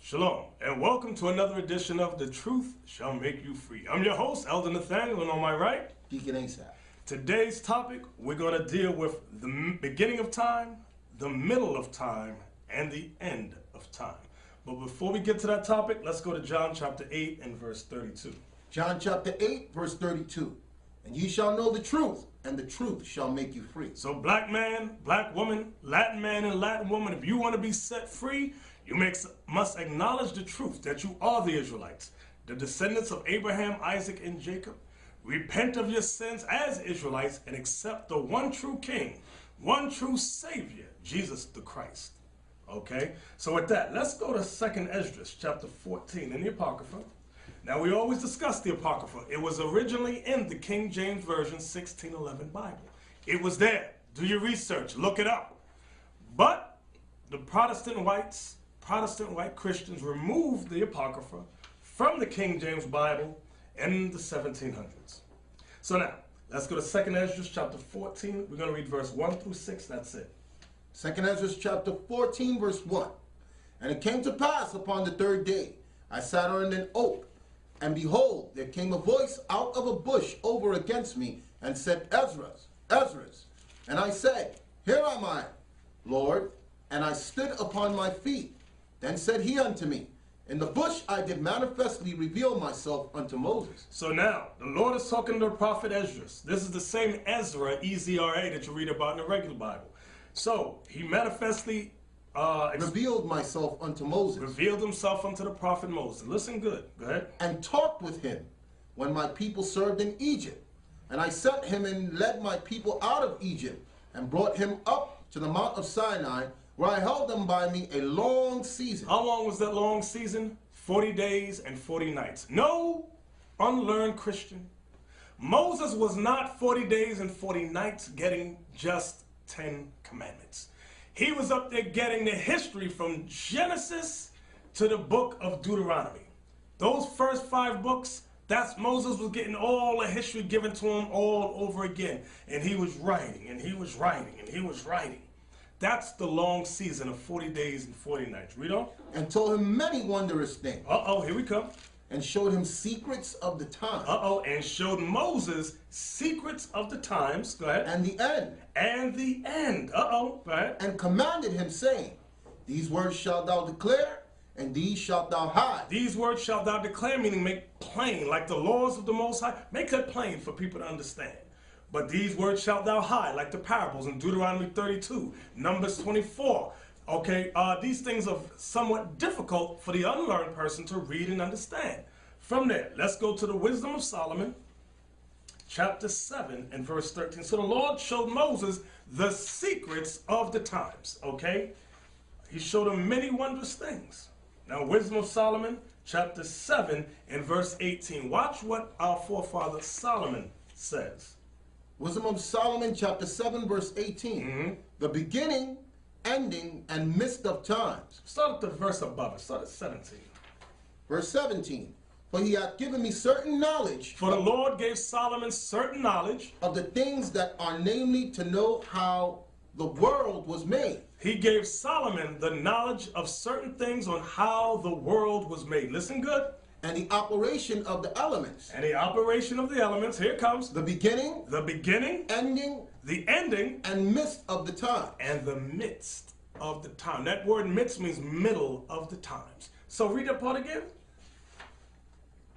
Shalom, and welcome to another edition of The Truth Shall Make You Free. I'm your host, Elder Nathaniel, and on my right, Deacon Asaph. Today's topic, we're going to deal with the beginning of time, the middle of time, and the end of time. But before we get to that topic, let's go to John chapter 8 and verse 32. John chapter 8, verse 32. And ye shall know the truth, and the truth shall make you free. So black man, black woman, Latin man, and Latin woman, if you want to be set free, you must acknowledge the truth that you are the Israelites, the descendants of Abraham, Isaac, and Jacob. Repent of your sins as Israelites and accept the one true King, one true Savior, Jesus the Christ. Okay? So with that, let's go to 2nd Esdras, chapter 14 in the Apocrypha. Now, we always discuss the Apocrypha. It was originally in the King James Version 1611 Bible. It was there. Do your research. Look it up. But the Protestant white Christians removed the Apocrypha from the King James Bible in the 1700s. So now, let's go to 2nd Esdras chapter 14. We're going to read verse 1 through 6. That's it. 2nd Esdras chapter 14, verse 1. And it came to pass upon the third day, I sat under an oak, and behold, there came a voice out of a bush over against me, and said, Esdras, Esdras. And I said, Here am I, Lord. And I stood upon my feet. Then said he unto me, In the bush I did manifestly reveal myself unto Moses. So now, the Lord is talking to the prophet Esdras. This is the same Ezra, E-Z-R-A, that you read about in the regular Bible. So, he manifestly revealed myself unto Moses. Revealed himself unto the prophet Moses. Listen good. Go ahead. And talked with him when my people served in Egypt. And I sent him and led my people out of Egypt and brought him up to the Mount of Sinai, where I held them by me a long season. How long was that long season? 40 days and 40 nights. No unlearned Christian. Moses was not 40 days and 40 nights getting just 10 commandments. He was up there getting the history from Genesis to the book of Deuteronomy. Those first 5 books, that's Moses was getting all the history given to him all over again. And he was writing, and he was writing, and he was writing. That's the long season of 40 days and 40 nights. Read on. And told him many wondrous things. Uh-oh, here we come. And showed him secrets of the time. Uh-oh, and showed Moses secrets of the times. Go ahead. And the end. And the end. Uh-oh, go ahead. And commanded him, saying, These words shalt thou declare, and these shalt thou hide. These words shalt thou declare, meaning make plain, like the laws of the Most High. Make that plain for people to understand. But these words shalt thou hide, like the parables in Deuteronomy 32, Numbers 24. Okay, these things are somewhat difficult for the unlearned person to read and understand. From there, let's go to the Wisdom of Solomon, chapter 7 and verse 13. So the Lord showed Moses the secrets of the times, okay? He showed him many wondrous things. Now, Wisdom of Solomon, chapter 7 and verse 18. Watch what our forefather Solomon says. Wisdom of Solomon, chapter 7, verse 18. Mm-hmm. The beginning, ending, and midst of times. Start at the verse above it. Start at 17. Verse 17. For he hath given me certain knowledge. For the Lord gave Solomon certain knowledge. Of the things that are, namely, to know how the world was made. He gave Solomon the knowledge of certain things on how the world was made. Listen good. And the operation of the elements. And the operation of the elements. Here it comes. The beginning. The beginning. Ending. The ending. And midst of the time. And the midst of the time. That word midst means middle of the times. So read that part again.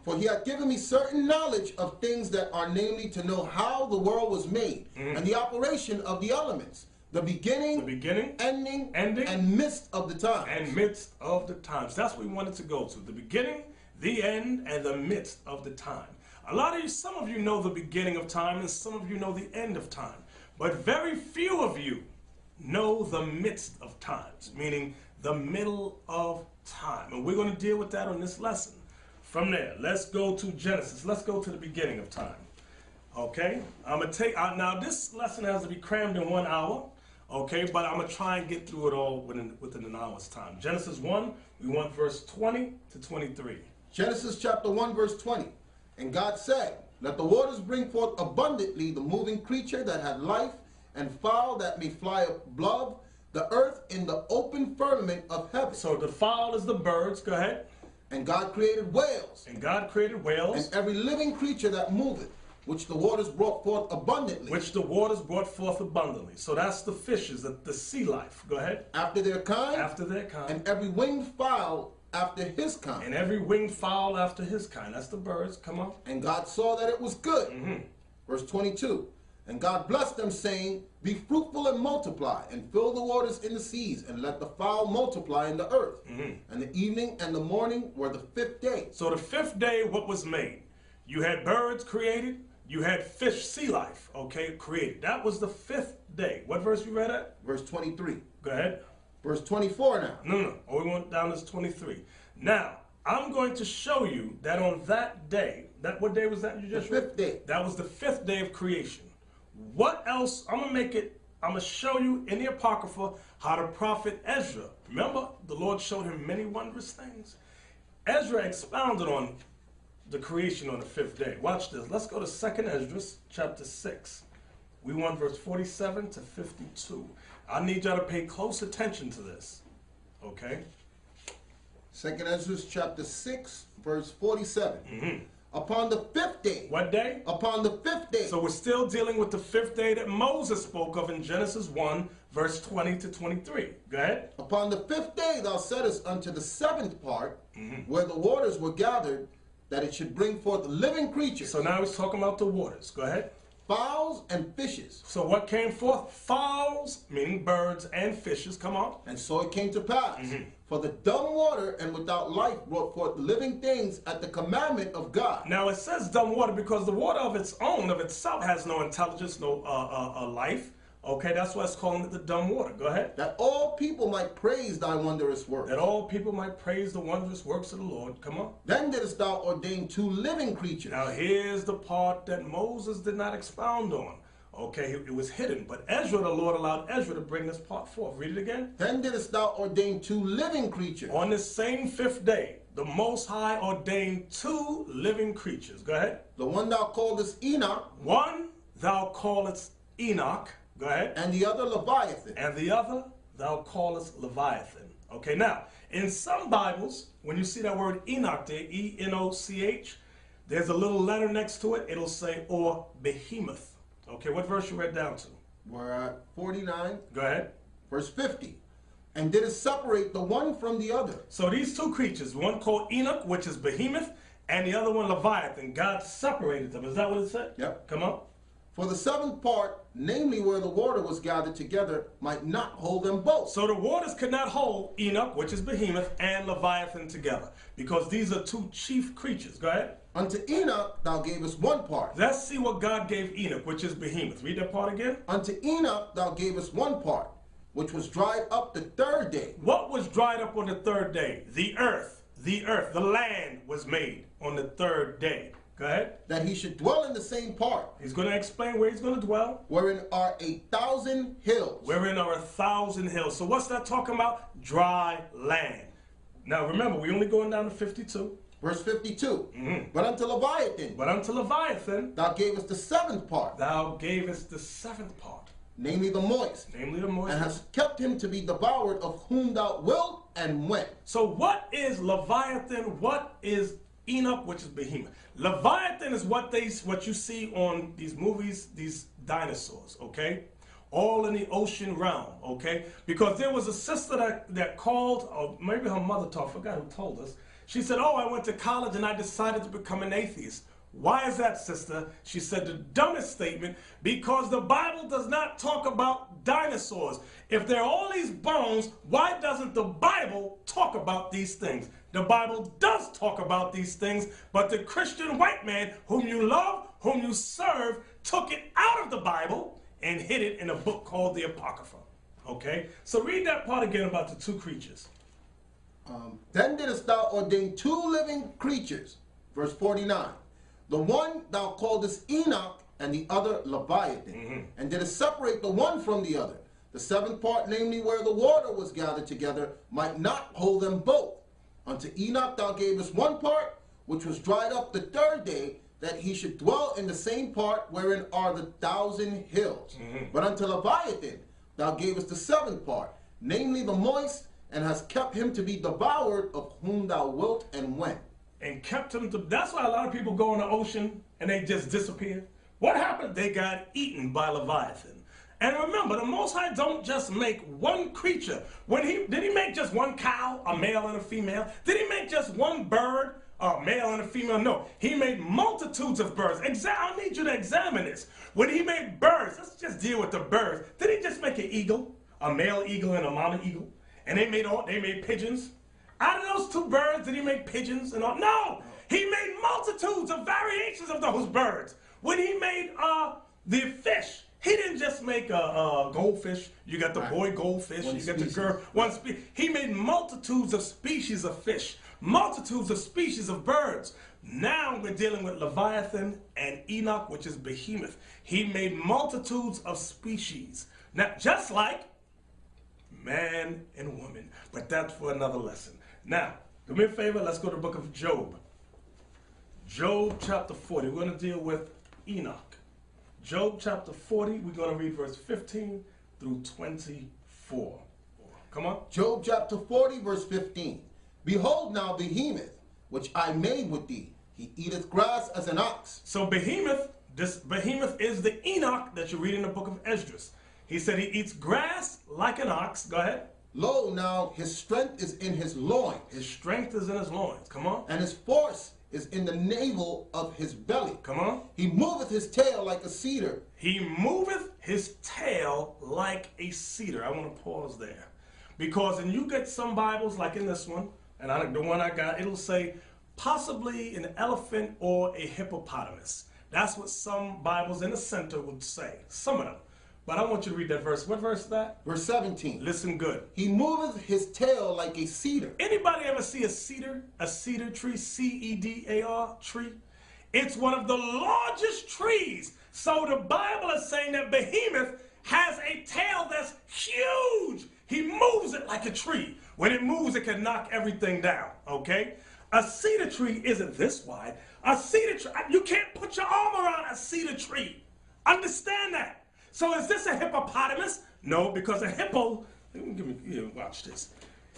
For he hath given me certain knowledge of things that are, namely, to know how the world was made, and the operation of the elements, the beginning, ending, and midst of the times. And midst of the times. That's what we wanted to go to. The beginning, the end, and the midst of the time. Some of you know the beginning of time, and some of you know the end of time. But very few of you know the midst of times, meaning the middle of time. And we're going to deal with that on this lesson. From there, let's go to Genesis. Let's go to the beginning of time. Okay? I'm going to take out, now this lesson has to be crammed in 1 hour. Okay? But I'm going to try and get through it all within an hour's time. Genesis 1, we want verse 20 to 23. Genesis chapter 1, verse 20. And God said, Let the waters bring forth abundantly the moving creature that had life, and fowl that may fly above the earth in the open firmament of heaven. So the fowl is the birds. Go ahead. And God created whales, And God created whales. and every living creature that moveth, which the waters brought forth abundantly. Which the waters brought forth abundantly. So that's the fishes, the sea life. Go ahead. After their kind. After their kind. And every winged fowl after his kind. And every winged fowl after his kind. That's the birds. Come on. And God saw that it was good. Verse 22. And God blessed them, saying, Be fruitful and multiply, and fill the waters in the seas, and let the fowl multiply in the earth. And the evening and the morning were the 5th day. So the 5th day, what was made? You had birds created. You had fish, sea life, okay, created. That was the 5th day. What verse you read at? Verse 23. Go ahead. Verse 24 now. No. Oh, we went down to 23. Now, I'm going to show you that on that day, what day was that you just read? The 5th day. That was the 5th day of creation. What else? I'm going to show you in the Apocrypha how the prophet Ezra, remember, the Lord showed him many wondrous things. Ezra expounded on the creation on the 5th day. Watch this. Let's go to 2nd Ezra, chapter 6. We want verse 47 to 52. I need y'all to pay close attention to this. Okay? 2nd Ezra chapter 6, verse 47. Upon the 5th day. What day? Upon the 5th day. So we're still dealing with the 5th day that Moses spoke of in Genesis 1, verse 20 to 23. Go ahead. Upon the 5th day thou settest unto the 7th part, where the waters were gathered, that it should bring forth living creatures. So now he's talking about the waters. Go ahead. Fowls and fishes. So what came forth? Fowls, meaning birds, and fishes. Come on. And so it came to pass. For the dumb water and without life brought forth living things at the commandment of God. Now it says dumb water because the water of its own, of itself, has no intelligence, no life. Okay, that's why it's calling it the dumb water. Go ahead. That all people might praise thy wondrous works. That all people might praise the wondrous works of the Lord. Come on. Then didst thou ordain 2 living creatures. Now here's the part that Moses did not expound on. Okay, it was hidden. But Ezra, the Lord allowed Ezra to bring this part forth. Read it again. Then didst thou ordain 2 living creatures. On this same 5th day, the Most High ordained 2 living creatures. Go ahead. The one thou callest Enoch. One thou callest Enoch. Go ahead. And the other Leviathan. And the other thou callest Leviathan. Okay, now, in some Bibles, when you see that word Enoch there, E-N-O-C-H, there's a little letter next to it. It'll say, or behemoth. Okay, what verse you read down to? We're at 49. Go ahead. Verse 50. And didst separate the one from the other. So these 2 creatures, one called Enoch, which is behemoth, and the other one Leviathan, God separated them. Is that what it said? Yep. Come on. For the 7th part, namely where the water was gathered together, might not hold them both. So the waters could not hold Enoch, which is behemoth, and Leviathan together, because these are 2 chief creatures. Go ahead. Unto Enoch thou gavest 1 part. Let's see what God gave Enoch, which is behemoth. Read that part again. Unto Enoch thou gavest 1 part, which was dried up the 3rd day. What was dried up on the 3rd day? The earth, the land was made on the 3rd day. Go ahead. That he should dwell in the same part. He's going to explain where he's going to dwell. Wherein are 1,000 hills. Wherein are 1,000 hills. So what's that talking about? Dry land. Now remember, we're only going down to 52. Verse 52. But unto Leviathan. But unto Leviathan. Thou gavest the 7th part. Thou gavest the 7th part. Namely the moist. Namely the moist. And hast kept him to be devoured of whom thou wilt and when. So what is Leviathan? What is Enoch, which is behemoth? Leviathan is what you see on these movies, these dinosaurs, okay? All in the ocean realm, okay? Because there was a sister that called, or maybe her mother told, I forgot who told us. She said, oh, I went to college and I decided to become an atheist. Why is that, sister? She said the dumbest statement, because the Bible does not talk about dinosaurs. If there are all these bones, why doesn't the Bible talk about these things? The Bible does talk about these things, but the Christian white man whom you love, whom you serve, took it out of the Bible and hid it in a book called the Apocrypha. Okay? So read that part again about the 2 creatures. Then didst thou ordain 2 living creatures. Verse 49. The one thou calledest Enoch, and the other Leviathan. And didst separate the one from the other. The 7th part, namely where the water was gathered together, might not hold them both. Unto Enoch thou gavest 1 part, which was dried up the 3rd day, that he should dwell in the same part wherein are the 1,000 hills. But unto Leviathan thou gavest the 7th part, namely the moist, and has kept him to be devoured, of whom thou wilt and when. And kept him to, that's why a lot of people go in the ocean and they just disappear. What happened? They got eaten by Leviathan. And remember, the Most High don't just make one creature. Did he make just one cow, a male and a female? Did he make just one bird, a male and a female? No, he made multitudes of birds. I need you to examine this. When he made birds, let's just deal with the birds. Did he just make an eagle, a male eagle and a mama eagle? And they made pigeons? Out of those two birds, did he make pigeons and all? No! He made multitudes of variations of those birds. When he made the fish, he didn't just make a goldfish. You got the boy goldfish, you got the girl, one species. He made multitudes of species of fish, multitudes of species of birds. Now we're dealing with Leviathan and Enoch, which is behemoth. He made multitudes of species. Now, just like man and woman. But that's for another lesson. Now, do me a favor, let's go to the book of Job. Job chapter 40. We're going to deal with Enoch. Job chapter 40, we're going to read verse 15 through 24. Come on. Job chapter 40, verse 15. Behold now behemoth, which I made with thee. He eateth grass as an ox. So behemoth, this behemoth is the Enoch that you read in the book of Esdras. He said he eats grass like an ox. Go ahead. Lo, now his strength is in his loins. His strength is in his loins. Come on. And his force is in the navel of his belly. Come on. He moveth his tail like a cedar. He moveth his tail like a cedar. I want to pause there. Because when you get some Bibles, like in this one, and the one I got, it'll say possibly an elephant or a hippopotamus. That's what some Bibles in the center would say. Some of them. But I want you to read that verse. What verse is that? Verse 17. Listen good. He moveth his tail like a cedar. Anybody ever see a cedar? A cedar tree? C-E-D-A-R tree? It's one of the largest trees. So the Bible is saying that behemoth has a tail that's huge. He moves it like a tree. When it moves, it can knock everything down, okay? A cedar tree isn't this wide. A cedar tree, you can't put your arm around a cedar tree. Understand that. So is this a hippopotamus? No, because a hippo, watch this.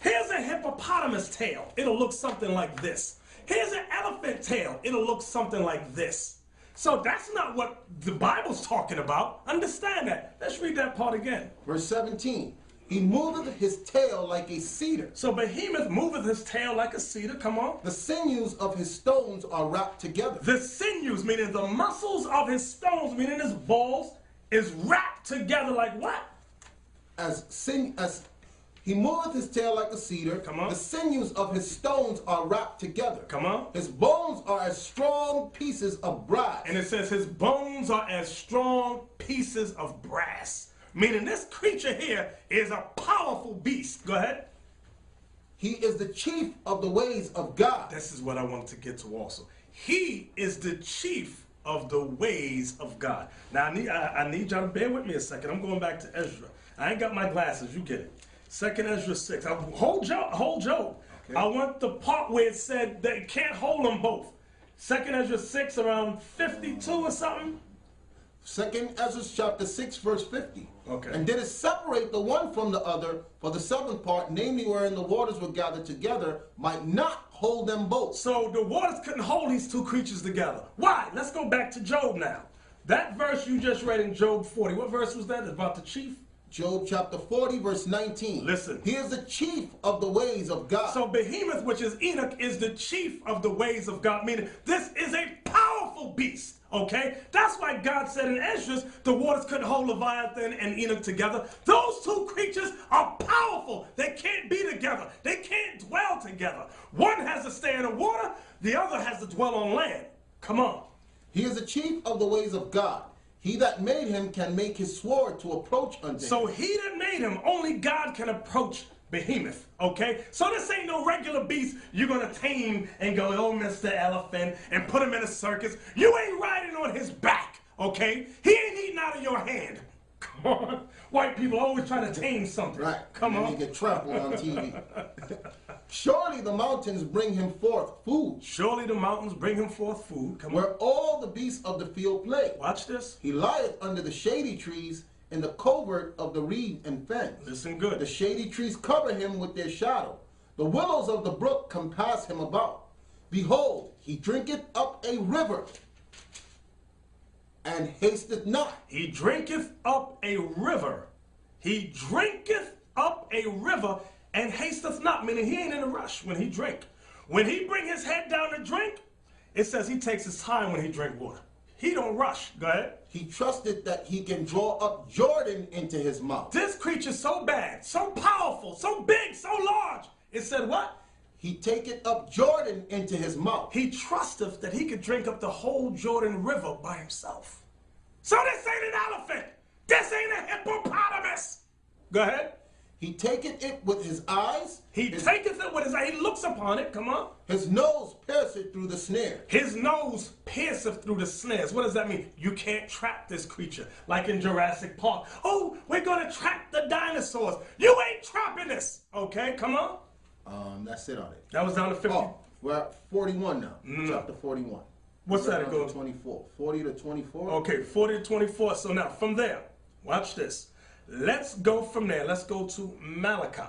Here's a hippopotamus tail. It'll look something like this. Here's an elephant tail. It'll look something like this. So that's not what the Bible's talking about. Understand that. Let's read that part again. Verse 17. He moveth his tail like a cedar. So behemoth moveth his tail like a cedar. Come on. The sinews of his stones are wrapped together. The sinews, meaning the muscles of his stones, meaning his balls, is wrapped together like what? As he moveth his tail like a cedar. Come on. The sinews of his stones are wrapped together. Come on. His bones are as strong pieces of brass. And it says his bones are as strong pieces of brass. Meaning this creature here is a powerful beast. Go ahead. He is the chief of the ways of God. This is what I wanted to get to also. He is the chief of the ways of God. Now I need y'all to bear with me a second. I'm going back to Ezra. I ain't got my glasses. You get it. 2nd Ezra 6. Hold Job. Okay. I want the part where it said that it can't hold them both. 2nd Ezra 6 around 52 or something. 2nd Ezra chapter 6 verse 50. Okay. And did it separate the one from the other, for the southern part, namely wherein the waters were gathered together, might not hold them both. So the waters couldn't hold these two creatures together. Why? Let's go back to Job now. That verse you just read in Job 40, what verse was that? About the chief? Job chapter 40 verse 19. Listen. He is the chief of the ways of God. So behemoth, which is Enoch, is the chief of the ways of God, meaning this is a powerful beast. Okay? That's why God said in Esdras, the waters couldn't hold Leviathan and Enoch together. Those two creatures are powerful. They can't be together. They can't dwell together. One has to stay in the water, the other has to dwell on land. Come on. He is the chief of the ways of God. He that made him can make his sword to approach unto him. So he that made him, only God can approach behemoth, okay? So this ain't no regular beast you're going to tame and go, oh, Mr. Elephant, and put him in a circus. You ain't riding on his back, okay? He ain't eating out of your hand. Come on. White people always trying to tame something. Right. Come on. And they get trampled on TV. Surely the mountains bring him forth food. Surely the mountains bring him forth food. Come on. Where all the beasts of the field play. Watch this. He lieth under the shady trees. in the covert of the reed and fens. Listen good. The shady trees cover him with their shadow. The willows of the brook compass him about. Behold, he drinketh up a river, and hasteth not. He drinketh up a river. He drinketh up a river, and hasteth not, meaning he ain't in a rush when he drink. When he bring his head down to drink, it says he takes his time when he drink water. He don't rush. Go ahead. He trusted that he can draw up Jordan into his mouth. This creature's so bad, so powerful, so big, so large. It said what? He taketh up Jordan into his mouth. He trusteth that he could drink up the whole Jordan River by himself. So this ain't an elephant. This ain't a hippopotamus. Go ahead. He taketh it with his eyes. He taketh it with his eyes. He looks upon it. Come on. His nose pierceth through the snare. His nose pierceth through the snares. What does that mean? You can't trap this creature. Like in Jurassic Park. Oh, we're going to trap the dinosaurs. You ain't trapping this. Okay, come on. That's it on it. That was down to 50. Oh, we're at 41 now. Chapter 41. What's that? It goes 24. 40 to 24. Okay, 40 to 24. So now from there, watch this. Let's go from there. Let's go to Malachi.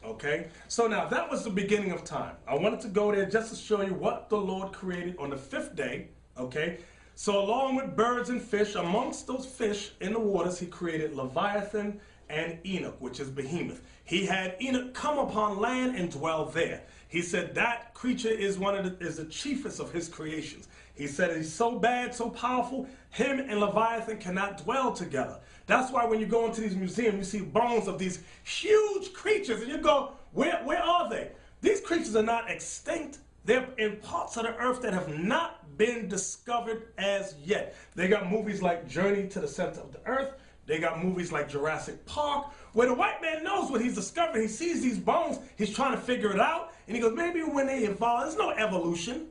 Okay, so now that was the beginning of time. I wanted to go there just to show you what the Lord created on the 5th day. Okay, so along with birds and fish, amongst those fish in the waters, he created Leviathan and Enoch, which is Behemoth. He had Enoch come upon land and dwell there. He said that creature is the chiefest of his creations. He said he's so bad, so powerful, him and Leviathan cannot dwell together. That's why when you go into these museums, you see bones of these huge creatures, and you go, where are they? These creatures are not extinct. They're in parts of the earth that have not been discovered as yet. They got movies like Journey to the Center of the Earth. They got movies like Jurassic Park, where the white man knows what he's discovering. He sees these bones, he's trying to figure it out, and he goes, maybe when they evolve, there's no evolution.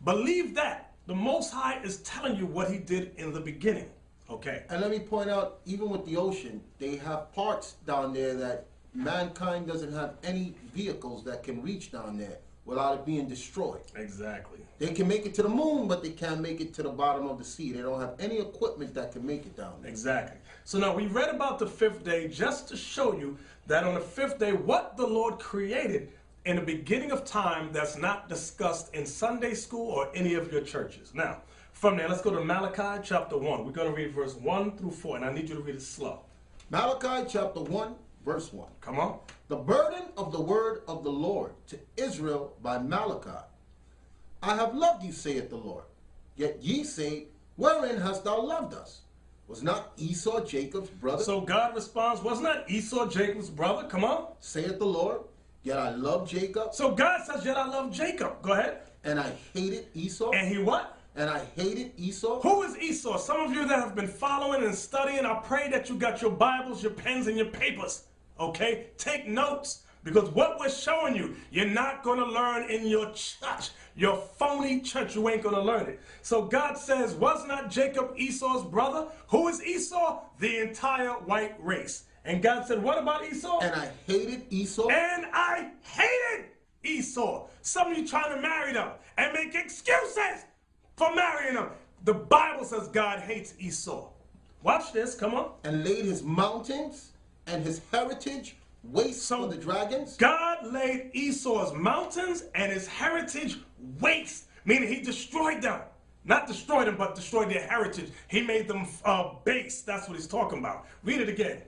Believe that. The Most High is telling you what he did in the beginning. Okay. And let me point out, even with the ocean, they have parts down there that mankind doesn't have any vehicles that can reach down there without it being destroyed. Exactly. They can make it to the moon, but they can't make it to the bottom of the sea. They don't have any equipment that can make it down there. Exactly. So now we read about the 5th day just to show you that on the 5th day, what the Lord created in the beginning of time that's not discussed in Sunday school or any of your churches. Now, from there, let's go to Malachi chapter 1. We're going to read verse 1 through 4, and I need you to read it slow. Malachi chapter 1, verse 1. Come on. The burden of the word of the Lord to Israel by Malachi. I have loved you, saith the Lord. Yet ye say, wherein hast thou loved us? Was not Esau Jacob's brother? So God responds, was not Esau Jacob's brother? Come on. Saith the Lord, yet I love Jacob. So God says, yet I love Jacob. Go ahead. And I hated Esau. And he what? And I hated Esau. Who is Esau? Some of you that have been following and studying, I pray that you got your Bibles, your pens, and your papers. Okay? Take notes. Because what we're showing you, you're not going to learn in your church. Your phony church, you ain't going to learn it. So God says, was not Jacob Esau's brother? Who is Esau? The entire white race. And God said, what about Esau? And I hated Esau. And I hated Esau. Some of you trying to marry them and make excuses for marrying them. The Bible says God hates Esau. Watch this, come on. And laid his mountains and his heritage waste for the dragons. God laid Esau's mountains and his heritage waste, meaning he destroyed them. Not destroyed them, but destroyed their heritage. He made them base. That's what he's talking about. Read it again.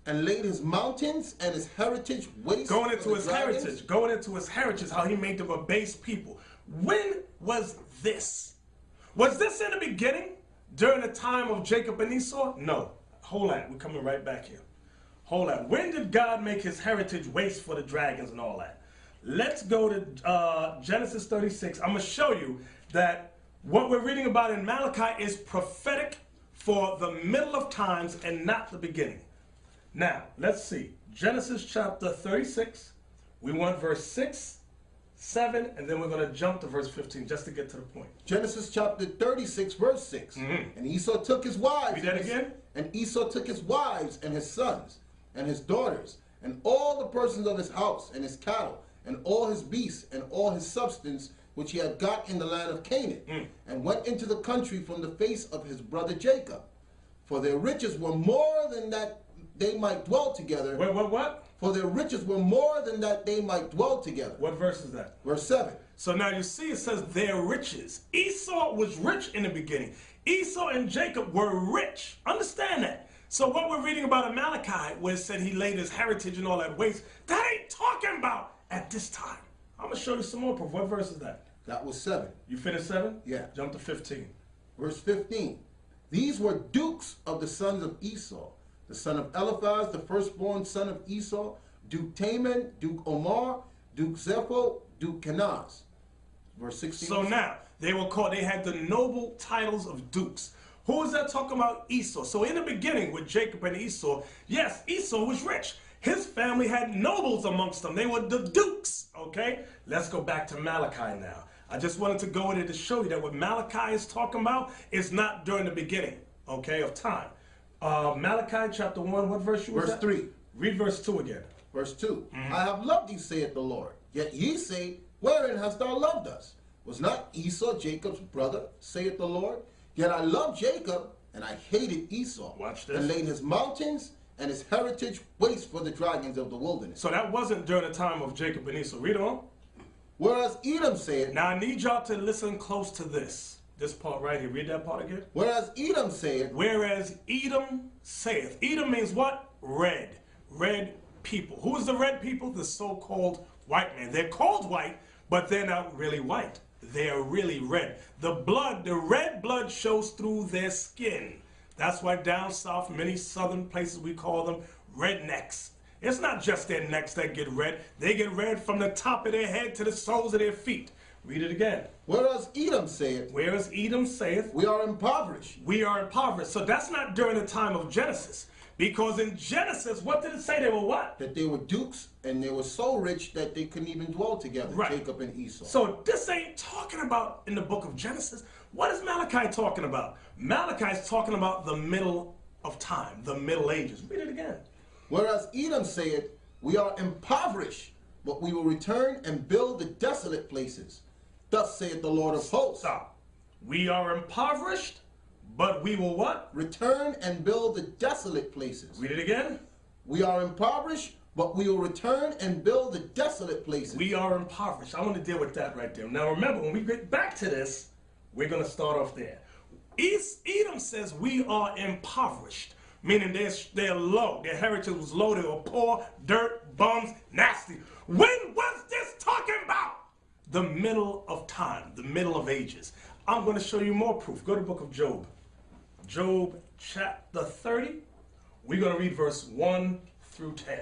And laid his mountains and his heritage waste. Going into his heritage. Going into his heritage, how he made them a base people. When was this? Was this in the beginning? During the time of Jacob and Esau? No. Hold on. We're coming right back here. Hold on. When did God make his heritage waste for the dragons and all that? Let's go to Genesis 36. I'm going to show you that what we're reading about in Malachi is prophetic for the middle of times and not the beginning. Now, let's see. Genesis chapter 36. We want verse 6, 7, and then we're going to jump to verse 15 just to get to the point. Genesis chapter 36, verse 6. And Esau took his wives. Read that again. And Esau took his wives and his sons and his daughters and all the persons of his house and his cattle and all his beasts and all his substance which he had got in the land of Canaan, and went into the country from the face of his brother Jacob. For their riches were more than that they might dwell together. What? For their riches were more than that they might dwell together. What verse is that? Verse 7. So now you see it says their riches. Esau was rich in the beginning. Esau and Jacob were rich. Understand that. So what we're reading about in Malachi, where it said he laid his heritage and all that waste, that ain't talking about at this time. I'm going to show you some more proof. What verse is that? That was 7. You finished 7? Yeah. Jump to 15. Verse 15. These were dukes of the sons of Esau. The son of Eliphaz, the firstborn son of Esau, Duke Taman, Duke Omar, Duke Zepho, Duke Kenaz. Verse 16. So now, they had the noble titles of dukes. Who is that talking about? Esau. So in the beginning with Jacob and Esau, yes, Esau was rich. His family had nobles amongst them. They were the dukes, okay? Let's go back to Malachi now. I just wanted to go in there to show you that what Malachi is talking about is not during the beginning, okay, of time. Malachi chapter 1, what verse you was Verse at? 3. Read verse 2 again. Verse 2. I have loved thee, saith the Lord. Yet ye say, wherein hast thou loved us? Was not Esau Jacob's brother, saith the Lord? Yet I loved Jacob, and I hated Esau. Watch this. And laid his mountains and his heritage waste for the dragons of the wilderness. So that wasn't during the time of Jacob and Esau. Read on. Whereas Edom saith, Now I need y'all to listen close to this. This part right here. Read that part again. whereas Edom saith, Whereas Edom saith. Edom means what? Red. Red people. Who is the red people? The so-called white man. They're called white, but they're not really white. They're really red. The red blood shows through their skin. That's why down south, many southern places, we call them rednecks. It's not just their necks that get red. They get red from the top of their head to the soles of their feet. Read it again. whereas Edom saith, Whereas Edom saith, we are impoverished. we are impoverished. So that's not during the time of Genesis. Because in Genesis, what did it say? They were what? That they were dukes, and they were so rich that they couldn't even dwell together, Right. Jacob and Esau. So this ain't talking about in the book of Genesis. What is Malachi talking about? Malachi is talking about the middle of time, the Middle Ages. Read it again. Whereas Edom saith, we are impoverished, but we will return and build the desolate places. Thus saith the Lord of hosts. Stop. We are impoverished, but we will what? Return and build the desolate places. Read it again. We are impoverished, but we will return and build the desolate places. We are impoverished. I want to deal with that right there. Now remember, when we get back to this, we're going to start off there. Edom says we are impoverished, meaning they're low. Their heritage was low. They were poor, dirt, bums, nasty. When was this talking about? The middle of time, the middle of ages. I'm going to show you more proof. Go to the book of Job. Job chapter 30. We're going to read verse 1 through 10.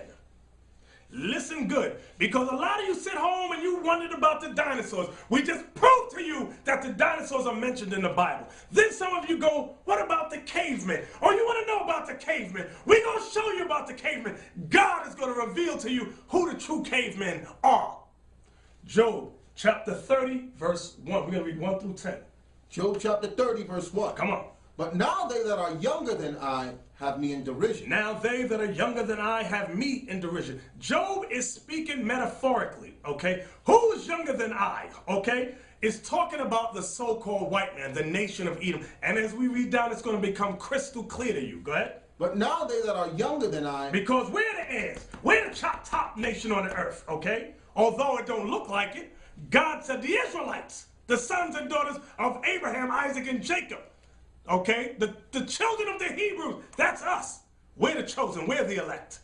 Listen good, because a lot of you sit home and you wondered about the dinosaurs. We just proved to you that the dinosaurs are mentioned in the Bible. Then some of you go, what about the cavemen? Oh, you want to know about the cavemen? We're going to show you about the cavemen. God is going to reveal to you who the true cavemen are. Job chapter 30, verse 1. We're going to read 1 through 10. Job chapter 30, verse 1. Come on. But now they that are younger than I have me in derision. Now they that are younger than I have me in derision. Job is speaking metaphorically, okay? Who is younger than I, okay? It's talking about the so-called white man, the nation of Edom. And as we read down, it's going to become crystal clear to you. Go ahead. But now they that are younger than I. Because we're the heirs. We're the top nation on the earth, okay? Although it don't look like it, God said the Israelites, the sons and daughters of Abraham, Isaac, and Jacob. Okay, the children of the Hebrews, that's us. We're the chosen, we're the elect.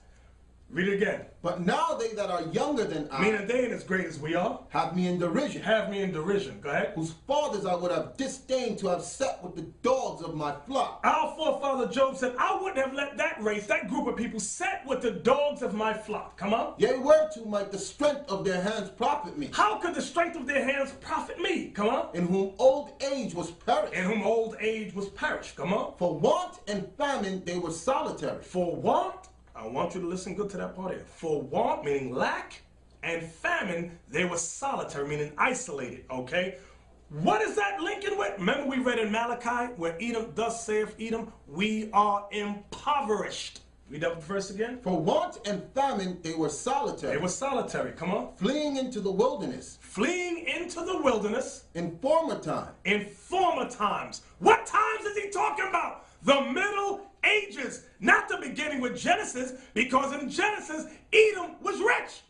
Read it again. But now they that are younger than I. Meaning they ain't as great as we are. Have me in derision. Have me in derision. Go ahead. Whose fathers I would have disdained to have set with the dogs of my flock. Our forefather Job said, I wouldn't have let that race, that group of people, set with the dogs of my flock. Come on. Yea, whereto might the strength of their hands profit me. How could the strength of their hands profit me? Come on. In whom old age was perished. In whom old age was perished. Come on. For want and famine they were solitary. For want, I want you to listen good to that part here. For want, meaning lack, and famine, they were solitary, meaning isolated, okay? What is that linking with? Remember we read in Malachi where Edom, thus saith Edom, we are impoverished. Read that verse again. For want and famine they were solitary. They were solitary, come on. Fleeing into the wilderness. Fleeing into the wilderness. In former time. In former times. What times is he talking about? The Middle Ages, not the beginning with Genesis, because in Genesis, Edom was rich.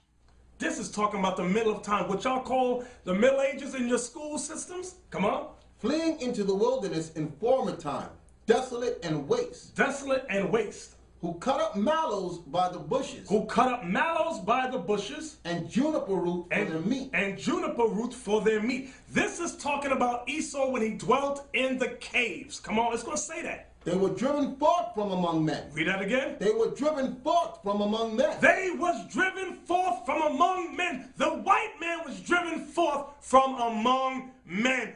This is talking about the middle of time, what y'all call the Middle Ages in your school systems. Come on. Fleeing into the wilderness in former time, desolate and waste. Desolate and waste. Who cut up mallows by the bushes. Who cut up mallows by the bushes. And juniper root for their meat. And juniper root for their meat. This is talking about Esau when he dwelt in the caves. Come on, it's going to say that. They were driven forth from among men. Read that again. They were driven forth from among men. They was driven forth from among men. The white man was driven forth from among men.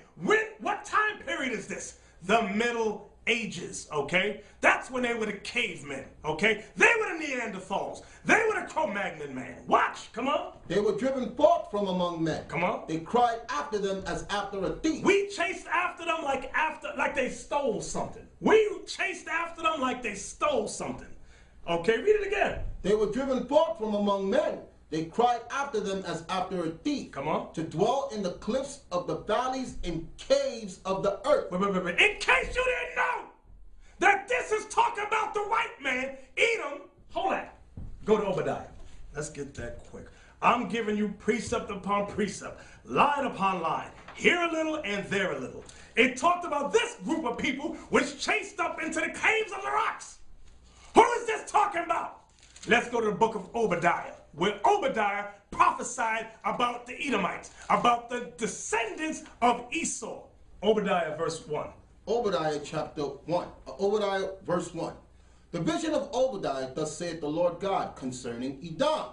What time period is this? The Middle Ages, okay? That's when they were the cavemen, okay? They were the Neanderthals. They were the Cro-Magnon man. Watch, come on. They were driven forth from among men. Come on. They cried after them as after a thief. We chased after them like they stole something. We chased after them like they stole something. Okay, read it again. They were driven forth from among men. They cried after them as after a thief. Come on. To dwell in the cliffs of the valleys and caves of the earth. Wait. In case you didn't know that this is talking about the white man, Edom. Hold on. Go to Obadiah. Let's get that quick. I'm giving you precept upon precept, line upon line, here a little and there a little. It talked about this group of people which chased up into the caves of the rocks. Who is this talking about? Let's go to the book of Obadiah, where Obadiah prophesied about the Edomites, about the descendants of Esau. Obadiah verse 1. Obadiah chapter 1. Obadiah verse 1. The vision of Obadiah, thus saith the Lord God concerning Edom.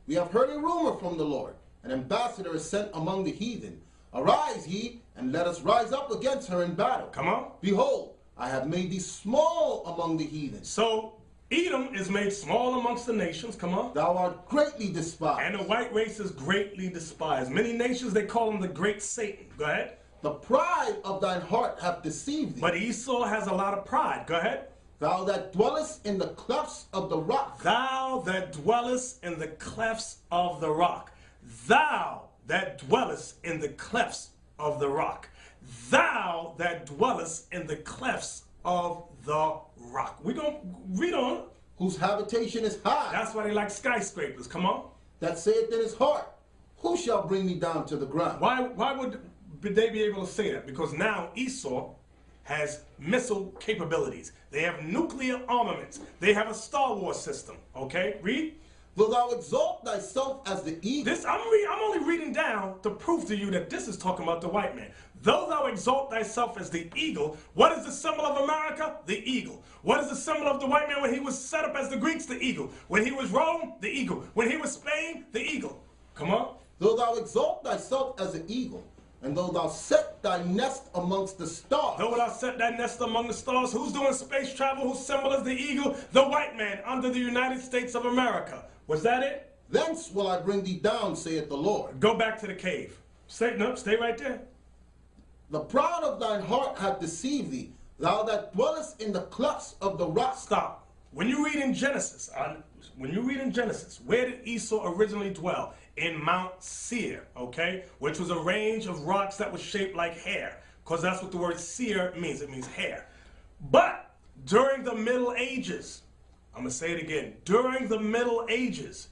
We have heard a rumor from the Lord. An ambassador is sent among the heathen. Arise ye, and let us rise up against her in battle. Come on. Behold, I have made thee small among the heathen. So Edom is made small amongst the nations. Come on. Thou art greatly despised. And the white race is greatly despised. Many nations, they call him the great Satan. Go ahead. The pride of thine heart hath deceived thee. But Esau has a lot of pride. Go ahead. Thou that dwellest in the clefts of the rock. Thou that dwellest in the clefts of the rock. Thou that dwellest in the clefts of the rock. Thou that dwellest in the clefts of the rock. We're going to read on. Whose habitation is high. That's why they like skyscrapers. Come on. That saith in his heart, who shall bring me down to the ground? Why would they be able to say that? Because now Esau has missile capabilities. They have nuclear armaments. They have a Star Wars system. Okay, read. Wilt thou exalt thyself as the eagle? I'm only reading down to prove to you that this is talking about the white man. Though thou exalt thyself as the eagle, what is the symbol of America? The eagle. What is the symbol of the white man when he was set up as the Greeks? The eagle. When he was Rome? The eagle. When he was Spain? The eagle. Come on. Though thou exalt thyself as an eagle, and though thou set thy nest amongst the stars. Though thou set thy nest among the stars. Who's doing space travel? Whose symbol is the eagle? The white man under the United States of America. Was that it? Thence will I bring thee down, saith the Lord. Go back to the cave. Stay right there. The pride of thine heart hath deceived thee, thou that dwellest in the clefts of the rock. Stop. When you read in Genesis, where did Esau originally dwell? In Mount Seir, okay? Which was a range of rocks that was shaped like hair, because that's what the word seer means. It means hair. But during the Middle Ages, I'm going to say it again. During the Middle Ages,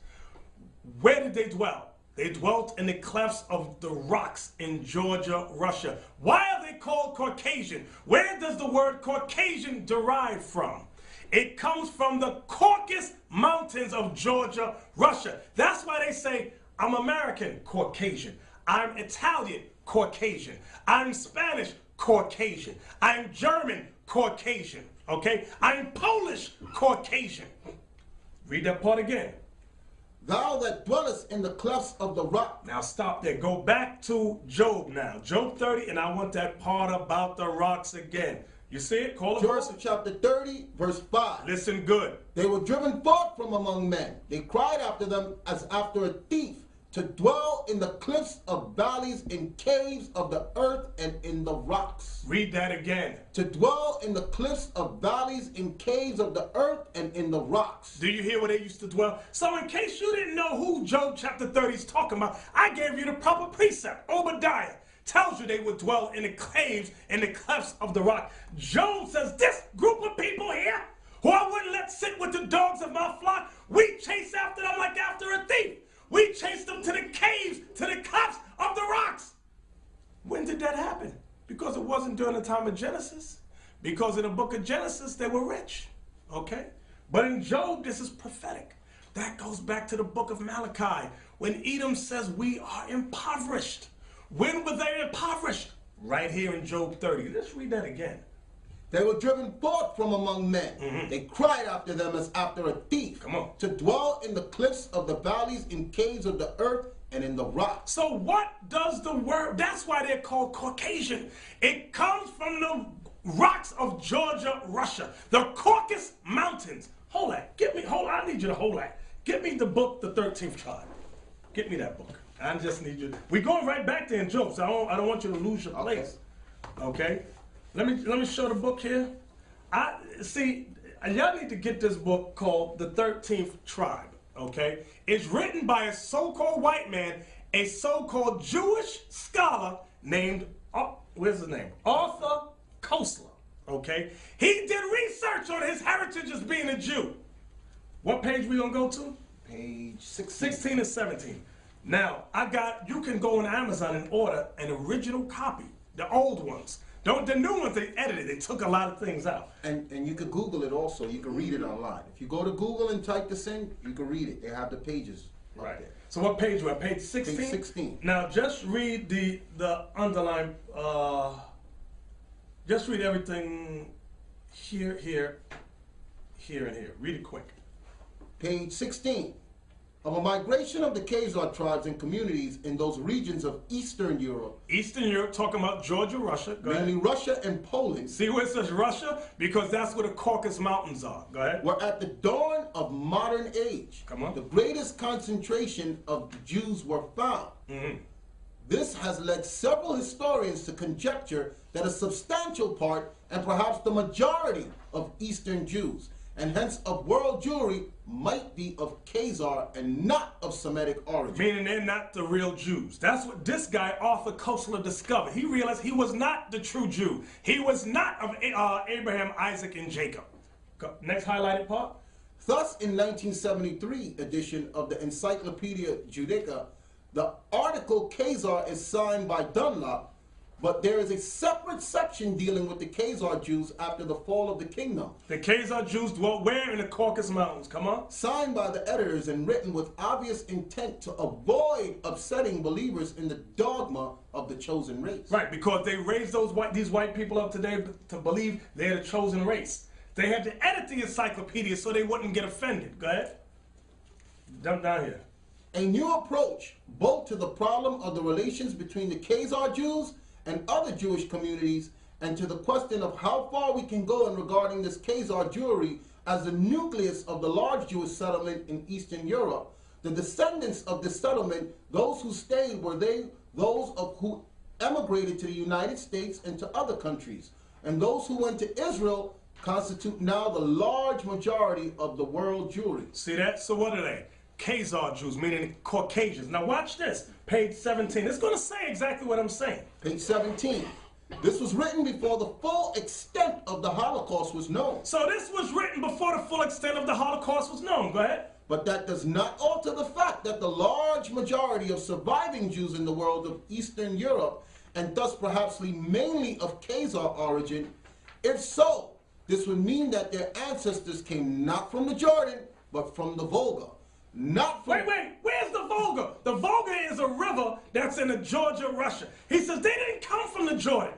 where did they dwell? They dwelt in the clefts of the rocks in Georgia, Russia. Why are they called Caucasian? Where does the word Caucasian derive from? It comes from the Caucasus Mountains of Georgia, Russia. That's why they say, I'm American, Caucasian. I'm Italian, Caucasian. I'm Spanish, Caucasian. I'm German, Caucasian. Okay? I'm Polish, Caucasian. Read that part again. Thou that dwellest in the clefts of the rock. Now stop there. Go back to Job now. Job 30, and I want that part about the rocks again. You see it? Call the verse. Job chapter 30, verse 5. Listen good. They were driven forth from among men. They cried after them as after a thief, to dwell in the cliffs of valleys, in caves of the earth, and in the rocks. Read that again. To dwell in the cliffs of valleys, in caves of the earth, and in the rocks. Do you hear where they used to dwell? So in case you didn't know who Job chapter 30 is talking about, I gave you the proper precept. Obadiah tells you they would dwell in the caves and the clefts of the rock. Job says, this group of people here, who I wouldn't let sit with the dogs of my flock, we chase after them like after a thief. We chase them to the caves, to the clefts of the rocks. When did that happen? Because it wasn't during the time of Genesis. Because in the book of Genesis, they were rich, okay? But in Job, this is prophetic. That goes back to the book of Malachi, when Edom says we are impoverished. When were they impoverished? Right here in Job 30. Let's read that again. They were driven forth from among men. They cried after them as after a thief. Come on. To dwell in the cliffs of the valleys, in caves of the earth, and in the rocks. So what does the word, that's why they're called Caucasian. It comes from the rocks of Georgia, Russia. The Caucasus Mountains. Hold that. I need you to hold that. Get me the book, The 13th Tribe. Get me that book. I just need you. We're going right back there in Job, so I don't want you to lose your place. Okay? Let me show the book here. Y'all need to get this book called The 13th Tribe. Okay? It's written by a so-called white man, a so-called Jewish scholar named, where's his name? Arthur Koestler. Okay? He did research on his heritage as being a Jew. What page we gonna go to? Page 16. 16 and 17. Now, you can go on Amazon and order an original copy, the old ones. The new ones they edited, they took a lot of things out. And you can Google it also, you can read it online. If you go to Google and type this in, you can read it. They have the pages right there. So what page we're at? Page 16? Page 16. Now just read the underline, just read everything here, and here. Read it quick. Page 16. Of a migration of the Khazar tribes and communities in those regions of Eastern Europe. Eastern Europe, talking about Georgia, Russia. Go mainly ahead. Russia and Poland. See where it says Russia? Because that's where the Caucasus Mountains are. Go ahead. Were at the dawn of modern age. Come on. The greatest concentration of Jews were found. This has led several historians to conjecture that a substantial part, and perhaps the majority, of Eastern Jews, and hence of world Jewry, might be of Khazar and not of Semitic origin. Meaning they're not the real Jews. That's what this guy, Arthur Koestler, discovered. He realized he was not the true Jew. He was not of Abraham, Isaac, and Jacob. Next highlighted part. Thus, in 1973 edition of the Encyclopedia Judaica, the article Khazar is signed by Dunlop, but there is a separate section dealing with the Khazar Jews after the fall of the kingdom. The Khazar Jews dwelt where? In the Caucasus Mountains. Come on. Signed by the editors and written with obvious intent to avoid upsetting believers in the dogma of the chosen race. Right, because they raised these white people up today to believe they're the chosen race. They had to edit the encyclopedia so they wouldn't get offended. Go ahead. Jump down here. A new approach both to the problem of the relations between the Khazar Jews and other Jewish communities, and to the question of how far we can go in regarding this Khazar Jewry as the nucleus of the large Jewish settlement in Eastern Europe. The descendants of this settlement, those who stayed, were those who emigrated to the United States and to other countries. And those who went to Israel constitute now the large majority of the world Jewry. See that? So what are they? Khazar Jews, meaning Caucasians. Now watch this, page 17. It's going to say exactly what I'm saying. Page 17. This was written before the full extent of the Holocaust was known. So this was written before the full extent of the Holocaust was known. Go ahead. But that does not alter the fact that the large majority of surviving Jews in the world of Eastern Europe, and thus perhaps mainly of Khazar origin, if so, this would mean that their ancestors came not from the Jordan, but from the Volga. Not from... Wait, where's the Volga? The Volga is a river that's in the Georgia, Russia. He says they didn't come from the Jordan,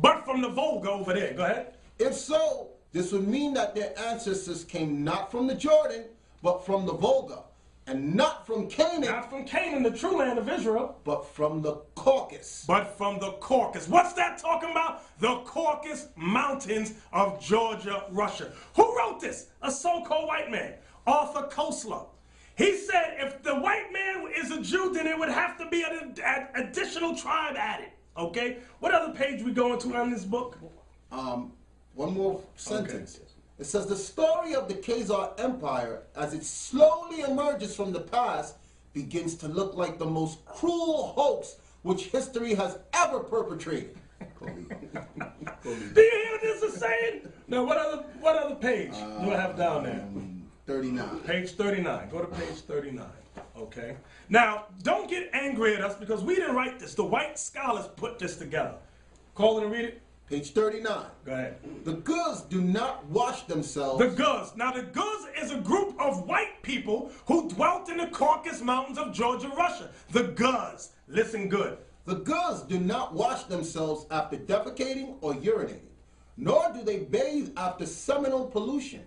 but from the Volga over there. Go ahead. If so, this would mean that their ancestors came not from the Jordan, but from the Volga, and not from Canaan. Not from Canaan, the true land of Israel. But from the Caucasus. But from the Caucasus. What's that talking about? The Caucasus Mountains of Georgia, Russia. Who wrote this? A so-called white man, Arthur Koestler. He said if the white man is a Jew, then it would have to be an additional tribe added. Okay? What other page we going to on this book? One more sentence. Okay. It says the story of the Khazar Empire, as it slowly emerges from the past, begins to look like the most cruel hoax which history has ever perpetrated. Do you hear what this is saying? Now, what other page do I have down there? 39. Page 39. Go to page 39. Okay. Now, don't get angry at us because we didn't write this. The white scholars put this together. Call it and read it. Page 39. Go ahead. The goods do not wash themselves. The Guz. Now, the Guz is a group of white people who dwelt in the Caucasus Mountains of Georgia, Russia. The Guz. Listen good. The goods do not wash themselves after defecating or urinating, nor do they bathe after seminal pollution,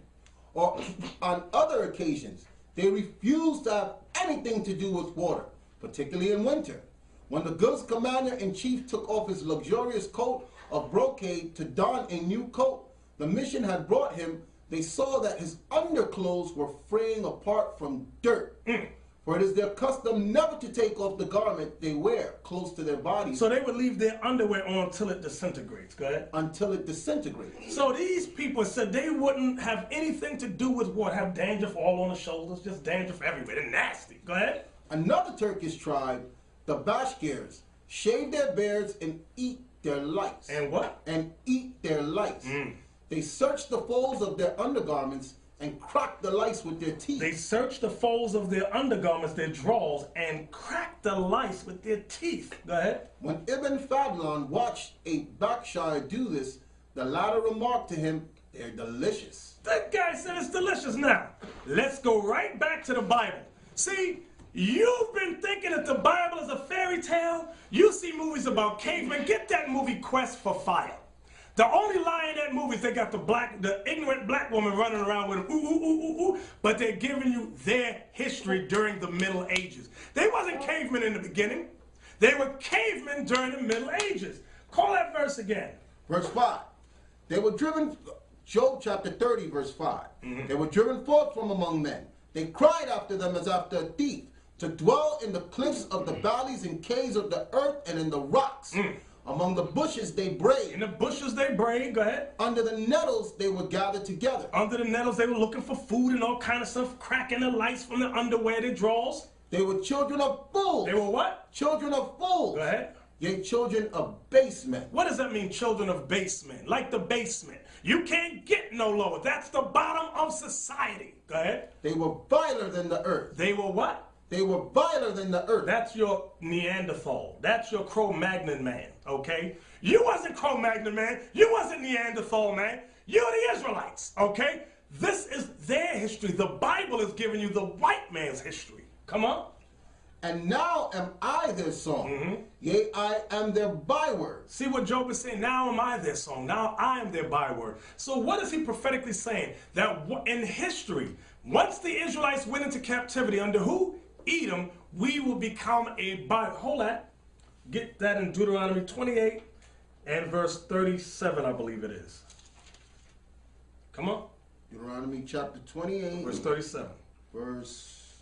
or on other occasions. They refuse to have anything to do with water, particularly in winter. When the goods commander-in-chief took off his luxurious coat of brocade to don a new coat the mission had brought him, they saw that his underclothes were fraying apart from dirt. For it is their custom never to take off the garment they wear close to their bodies. So they would leave their underwear on until it disintegrates. Go ahead. Until it disintegrates. So these people said they wouldn't have anything to do with what? Have dandruff all on the shoulders, just dandruff everywhere. They're nasty. Go ahead. Another Turkish tribe, the Bashkirs, shave their beards and eat their lice. And what? And eat their lice. They search the folds of their undergarments and crack the lice with their teeth. They search the folds of their undergarments, their drawers, and crack the lice with their teeth. Go ahead. When Ibn Fadlan watched a Bakshire do this, the latter remarked to him, "They're delicious." That guy said it's delicious. Now, let's go right back to the Bible. See, you've been thinking that the Bible is a fairy tale. You see movies about cavemen. Get that movie Quest for Fire. The only lie in that movie is they got the ignorant black woman running around with them, ooh, ooh, ooh, ooh, ooh, but they're giving you their history during the Middle Ages. They wasn't cavemen in the beginning. They were cavemen during the Middle Ages. Call that verse again. Verse 5. They were driven, Job chapter 30, verse 5. They were driven forth from among men. They cried after them as after a thief, to dwell in the cliffs of the valleys and caves of the earth and in the rocks. Among the bushes they brayed. In the bushes they brayed. Go ahead. Under the nettles they were gathered together. Under the nettles they were looking for food and all kind of stuff, cracking the lice from their underwear, their drawers. They were children of fools. They were what? Children of fools. Go ahead. Yea, children of base men. What does that mean, children of basement? Like the basement. You can't get no lower. That's the bottom of society. Go ahead. They were viler than the earth. They were what? They were viler than the earth. That's your Neanderthal. That's your Cro-Magnon man, okay? You wasn't Cro-Magnon man. You wasn't Neanderthal man. You're the Israelites, okay? This is their history. The Bible is giving you the white man's history. Come on. And now am I their song. Yea, I am their byword. See what Job is saying? Now am I their song. Now I am their byword. So what is he prophetically saying? That in history, once the Israelites went into captivity under who? Edom, we will become a byword. Hold that. Get that in Deuteronomy 28 and verse 37, I believe it is. Come on. Deuteronomy chapter 28. Verse 37. Verse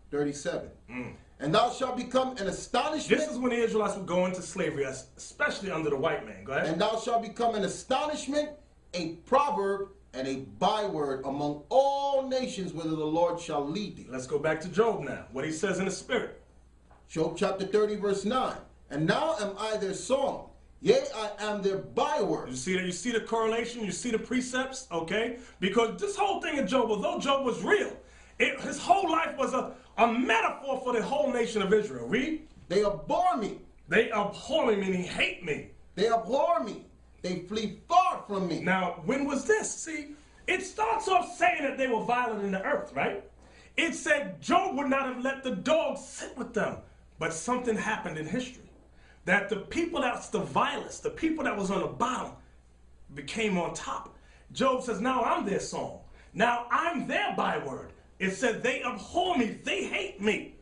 37. And thou shalt become an astonishment. This is when the Israelites would go into slavery, especially under the white man. Go ahead. And thou shalt become an astonishment, a proverb, and a byword among all nations whither the Lord shall lead thee. Let's go back to Job now. What he says in the spirit. Job chapter 30, verse 9. And now am I their song. Yea, I am their byword. You see that? You see the correlation? You see the precepts? Okay? Because this whole thing in Job, although Job was real, his whole life was a metaphor for the whole nation of Israel. Read. They abhor me. They abhor me, meaning hate me. They abhor me. They flee far from me. Now, when was this? See, it starts off saying that they were violent in the earth, right? It said Job would not have let the dogs sit with them. But something happened in history. That the people that's the vilest, the people that was on the bottom, became on top. Job says, now I'm their song. Now I'm their byword. It said they abhor me. They hate me.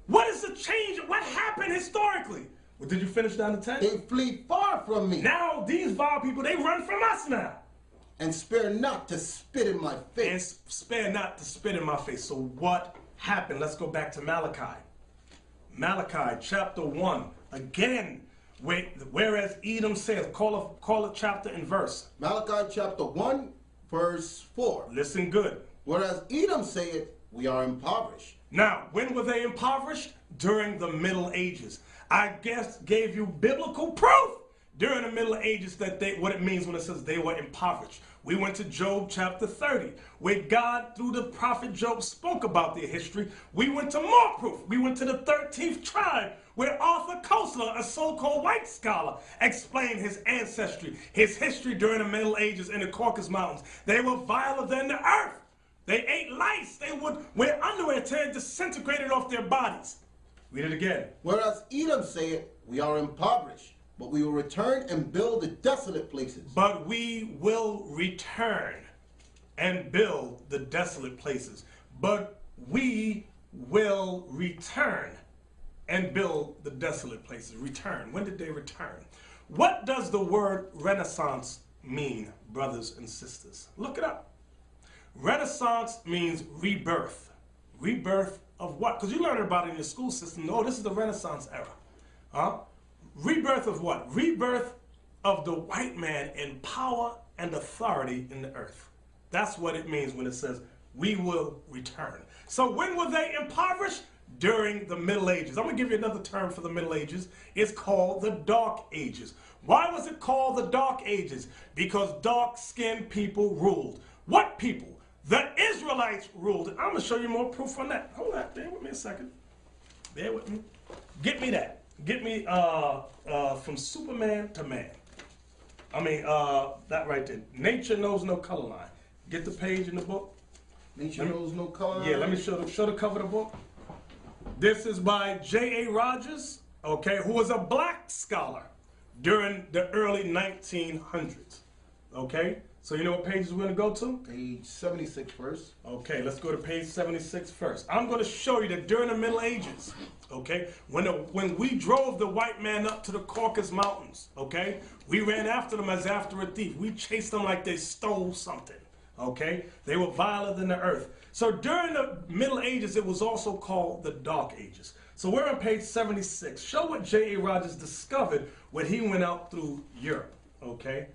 What is the change? What happened historically? Well, did you finish down to 10? They flee far from me. Now these vile people, they run from us now. And spare not to spit in my face. And spare not to spit in my face. So what happened? Let's go back to Malachi. Malachi chapter 1. Again, whereas Edom says, call a chapter and verse. Malachi chapter 1, verse 4. Listen good. Whereas Edom saith, we are impoverished. Now, when were they impoverished? During the Middle Ages. I guess gave you biblical proof during the Middle Ages that what it means when it says they were impoverished. We went to Job chapter 30, where God, through the prophet Job, spoke about their history. We went to more proof. We went to the 13th tribe, where Arthur Koestler, a so-called white scholar, explained his ancestry, his history during the Middle Ages in the Caucasus Mountains. They were viler than the earth. They ate lice. They would wear underwear until it disintegrated off their bodies. Read it again. Whereas Edom saith, we are impoverished, but we will return and build the desolate places. But we will return and build the desolate places. But we will return and build the desolate places. Return. When did they return? What does the word Renaissance mean, brothers and sisters? Look it up. Renaissance means rebirth. Rebirth of what? Because you learn about it in your school system. No, this is the Renaissance era. Huh? Rebirth of what? Rebirth of the white man in power and authority in the earth. That's what it means when it says, we will return. So when were they impoverished? During the Middle Ages. I'm going to give you another term for the Middle Ages. It's called the Dark Ages. Why was it called the Dark Ages? Because dark-skinned people ruled. What people? The Israelites ruled. I'm going to show you more proof on that. Hold on. Bear with me a second. Bear with me. Get me that. Get me from Superman to man. I mean, that right there. Nature knows no color line. Get the page in the book. Nature knows no color line. Yeah, let me show the cover of the book. This is by J.A. Rogers, okay, who was a black scholar during the early 1900s, okay? So you know what pages we're going to go to? Page 76 first. Okay, let's go to page 76 first. I'm going to show you that during the Middle Ages, okay, when we drove the white man up to the Caucasus Mountains, okay, we ran after them as after a thief. We chased them like they stole something, okay? They were viler than the earth. So during the Middle Ages, it was also called the Dark Ages. So we're on page 76. Show what J.A. Rogers discovered when he went out through Europe, okay?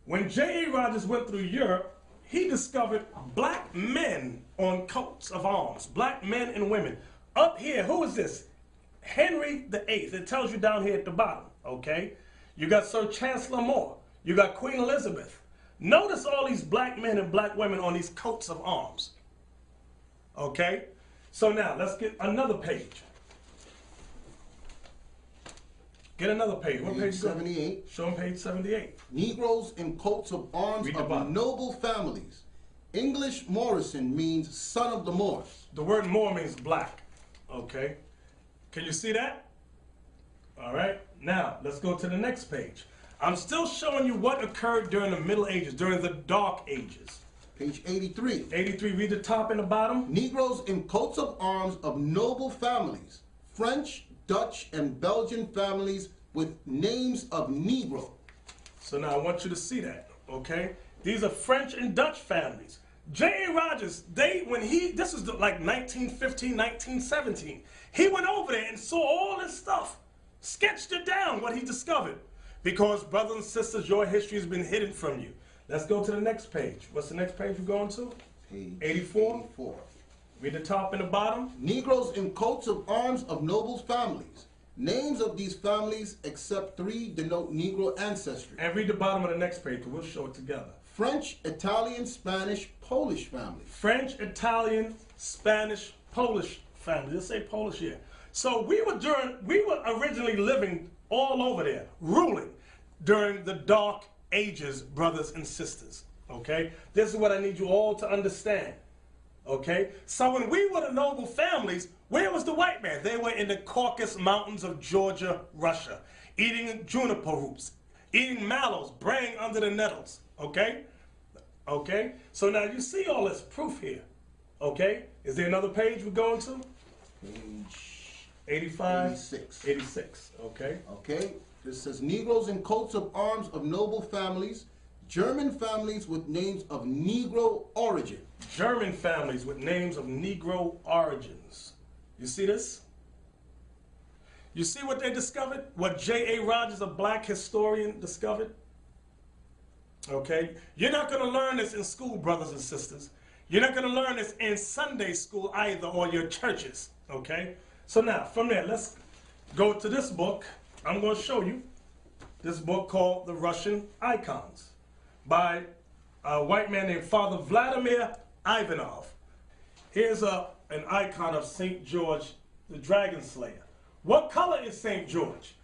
When J.A. Rogers went through Europe, he discovered black men on coats of arms, black men and women. Up here, who is this? Henry VIII. It tells you down here at the bottom, okay? You got Sir Chancellor More. You got Queen Elizabeth. Notice all these black men and black women on these coats of arms. Okay? So now, let's get another page. Get another page. What page? 78. Show them page 78. Negroes in coats of arms of noble families. English Morrison means son of the Moors. The word Moor means black. Okay? Can you see that? All right. Now, let's go to the next page. I'm still showing you what occurred during the Middle Ages, during the Dark Ages. Page 83. 83, read the top and the bottom. Negroes in coats of arms of noble families. French, Dutch, and Belgian families with names of Negro. So now I want you to see that, okay? These are French and Dutch families. J.A. Rogers, this is like 1915, 1917. He went over there and saw all this stuff, sketched it down, what he discovered. Because, brothers and sisters, your history has been hidden from you. Let's go to the next page. What's the next page we're going to? Page 84. 84. Read the top and the bottom. Negroes in coats of arms of noble families. Names of these families, except three, denote Negro ancestry. And read the bottom of the next page, we'll show it together. French, Italian, Spanish, Polish families. French, Italian, Spanish, Polish families. Let's say Polish here. So we were originally living all over there, ruling during the Dark Ages, brothers and sisters. Okay? This is what I need you all to understand. Okay? So when we were the noble families, where was the white man? They were in the Caucasus Mountains of Georgia, Russia, eating juniper roots, eating mallows, braying under the nettles. Okay? Okay? So now you see all this proof here. Okay? Is there another page we're going to? Page 85? 86. 86. Okay. Okay. This says Negroes in coats of arms of noble families. German families with names of Negro origin. German families with names of Negro origins. You see this? You see what they discovered? What J.A. Rogers, a black historian, discovered? Okay? You're not going to learn this in school, brothers and sisters. You're not going to learn this in Sunday school either, or your churches, okay? So now, from there, let's go to this book. I'm going to show you this book called The Russian Icons by a white man named Father Vladimir Ivanov. Here's an icon of St. George, the Dragon Slayer. What color is St. George?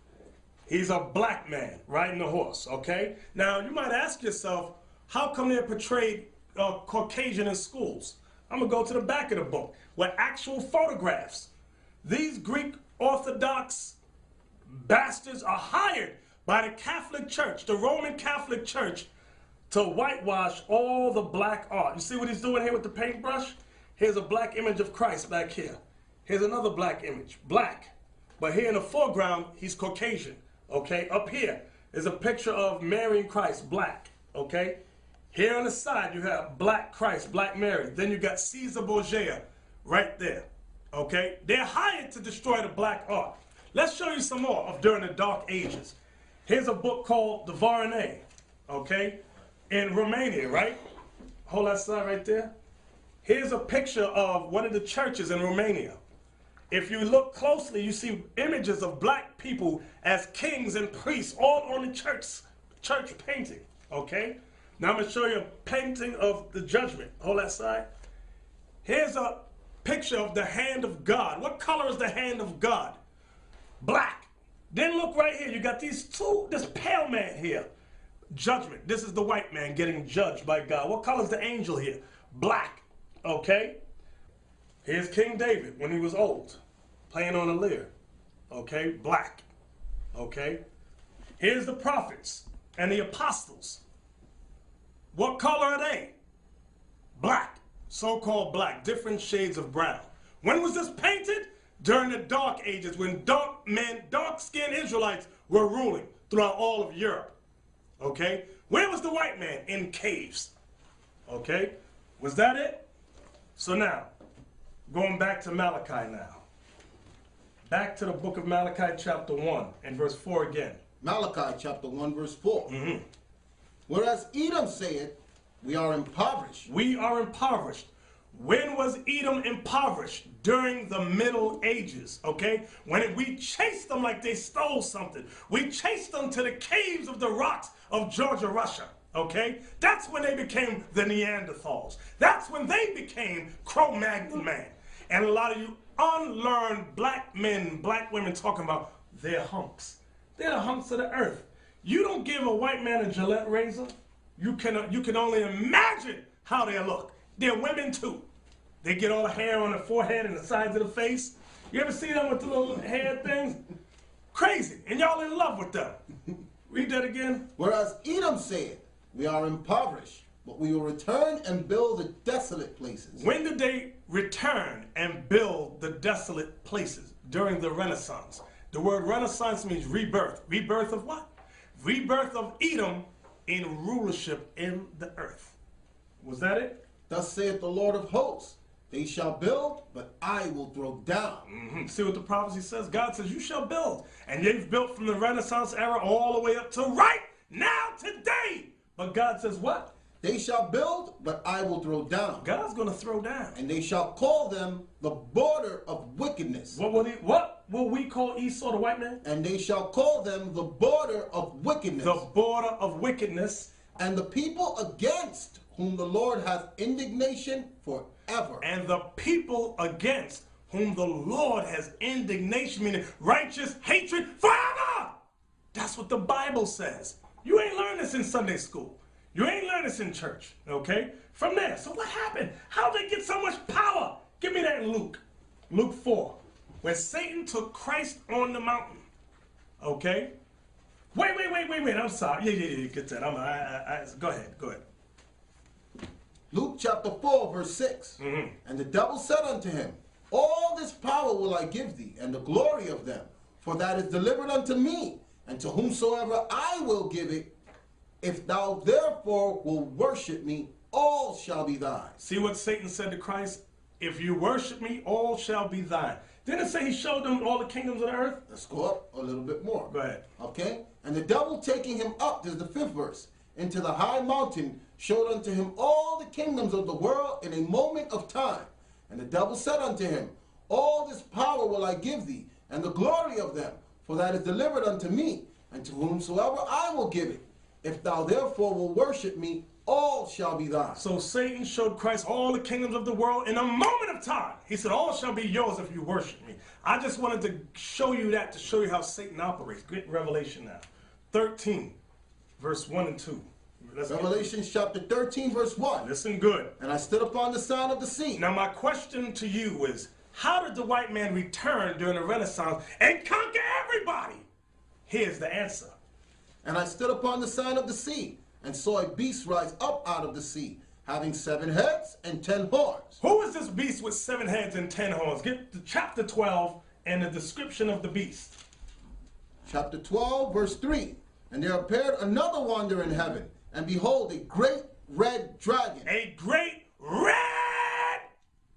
He's a black man riding a horse, okay? Now, you might ask yourself, how come they're portrayed Caucasian in schools? I'm going to go to the back of the book, where actual photographs. These Greek Orthodox bastards are hired by the Catholic Church, the Roman Catholic Church, to whitewash all the black art. You see what he's doing here with the paintbrush? Here's a black image of Christ back here. Here's another black image, black. But here in the foreground, he's Caucasian, okay? Up here is a picture of Mary and Christ, black, okay? Here on the side, you have black Christ, black Mary. Then you got Caesar Borgia right there, okay? They're hired to destroy the black art. Let's show you some more of during the Dark Ages. Here's a book called The Varney, okay? In Romania, right? Hold that slide right there. Here's a picture of one of the churches in Romania. If you look closely, you see images of black people as kings and priests all on the church painting, okay? Now I'm going to show you a painting of the judgment. Hold that side. Here's a picture of the hand of God. What color is the hand of God? Black. Then look right here. You got this pale man here. Judgment. This is the white man getting judged by God. What color is the angel here? Black. Okay? Here's King David when he was old, playing on a lyre. Okay? Black. Okay? Here's the prophets and the apostles. What color are they? Black. So-called black. Different shades of brown. When was this painted? During the Dark Ages, when dark-skinned Israelites were ruling throughout all of Europe. Okay? Where was the white man? In caves. Okay? Was that it? So now, going back to Malachi now. Back to the book of Malachi chapter 1 and verse 4 again. Malachi chapter 1 verse 4. Whereas Edom saith, we are impoverished. We are impoverished. When was Edom impoverished? During the Middle Ages, okay? When we chased them like they stole something. We chased them to the caves of the rocks of Georgia, Russia, okay? That's when they became the Neanderthals. That's when they became Cro-Magnon man. And a lot of you unlearned black men, black women talking about they're hunks. They're the hunks of the earth. You don't give a white man a Gillette razor, you can only imagine how they look. They're women too. They get all the hair on the forehead and the sides of the face. You ever see them with the little hair things? Crazy. And y'all in love with them. Read that again. Whereas Edom said, we are impoverished, but we will return and build the desolate places. When did they return and build the desolate places? During the Renaissance. The word Renaissance means rebirth. Rebirth of what? Rebirth of Edom in rulership in the earth. Was that it? Thus saith the Lord of hosts, they shall build, but I will throw down. See what the prophecy says? God says, you shall build. And they've built from the Renaissance era all the way up to right now, today. But God says what? They shall build, but I will throw down. God's going to throw down. And they shall call them the border of wickedness. What will we call Esau, the white man? And they shall call them the border of wickedness. The border of wickedness. And the people against whom the Lord hath indignation forever. And the people against whom the Lord has indignation, meaning righteous hatred forever. That's what the Bible says. You ain't learned this in Sunday school. You ain't learned this in church, okay? From there, so what happened? How'd they get so much power? Give me that in Luke. Luke 4, where Satan took Christ on the mountain, okay? Wait, I'm sorry. Yeah, get that. Go ahead. Luke chapter 4, verse 6. And the devil said unto him, all this power will I give thee, and the glory of them, for that is delivered unto me, and to whomsoever I will give it. If thou therefore will worship me, all shall be thine. See what Satan said to Christ? If you worship me, all shall be thine. Didn't it say he showed them all the kingdoms of the earth? Let's go up a little bit more. Go ahead. Okay? And the devil taking him up, this is the 5th verse, into the high mountain, showed unto him all the kingdoms of the world in a moment of time. And the devil said unto him, all this power will I give thee, and the glory of them, for that is delivered unto me, and to whomsoever I will give it. If thou therefore will worship me, all shall be thine. So Satan showed Christ all the kingdoms of the world in a moment of time. He said, all shall be yours if you worship me. I just wanted to show you that, to show you how Satan operates. Get Revelation now. 13, verse 1 and 2. Revelation chapter 13, verse 1. Listen good. And I stood upon the sound of the sea. Now my question to you is, how did the white man return during the Renaissance and conquer everybody? Here's the answer. And I stood upon the sound of the sea, and saw a beast rise up out of the sea, having 7 heads and 10 horns. Who is this beast with 7 heads and 10 horns? Get to chapter 12 and the description of the beast. Chapter 12, verse 3. And there appeared another wonder in heaven, and behold, a great red dragon. A great red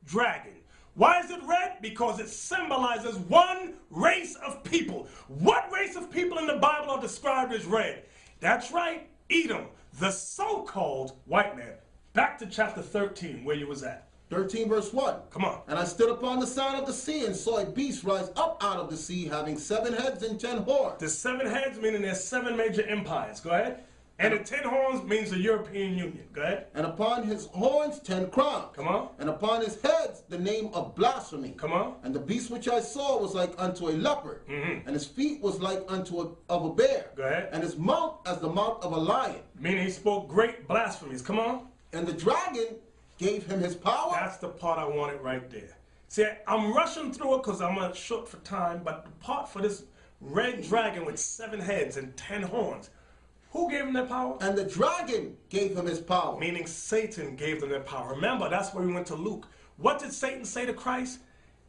dragon. Why is it red? Because it symbolizes one race of people. What race of people in the Bible are described as red? That's right, Edom, the so-called white man. Back to chapter 13, where you was at. 13, verse 1. Come on. And I stood upon the sound of the sea, and saw a beast rise up out of the sea, having 7 heads and 10 horns. The 7 heads meaning there's 7 major empires. Go ahead. And the 10 horns means the European Union. Go ahead. And upon his horns 10 crowns. Come on. And upon his heads the name of blasphemy. Come on. And the beast which I saw was like unto a leopard, and his feet was like unto a bear. Go ahead. And his mouth as the mouth of a lion. Meaning he spoke great blasphemies. Come on. And the dragon gave him his power. That's the part I wanted right there. See, I'm rushing through it because I'm short for time, but the part for this red dragon with 7 heads and 10 horns, who gave him that power? And the dragon gave him his power. Meaning Satan gave them that power. Remember, that's where we went to Luke. What did Satan say to Christ?